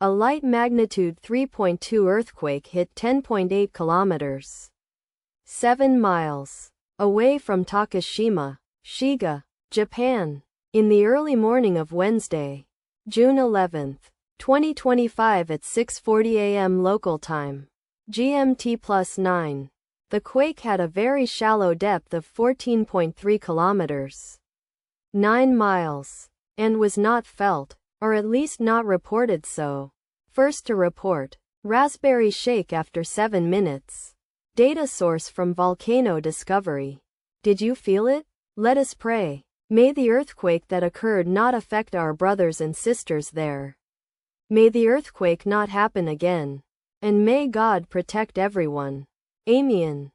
A light magnitude 3.2 earthquake hit 10.8 kilometers, 7 miles, away from Takashima, Shiga, Japan, in the early morning of Wednesday, June 11, 2025 at 6:40 a.m. local time, GMT+9. The quake had a very shallow depth of 14.3 kilometers, 9 miles, and was not felt, or at least not reported so. First to report, Raspberry shake after 7 minutes. Data source from Volcano Discovery. Did you feel it? Let us pray. May the earthquake that occurred not affect our brothers and sisters there. May the earthquake not happen again. And may God protect everyone. Amen.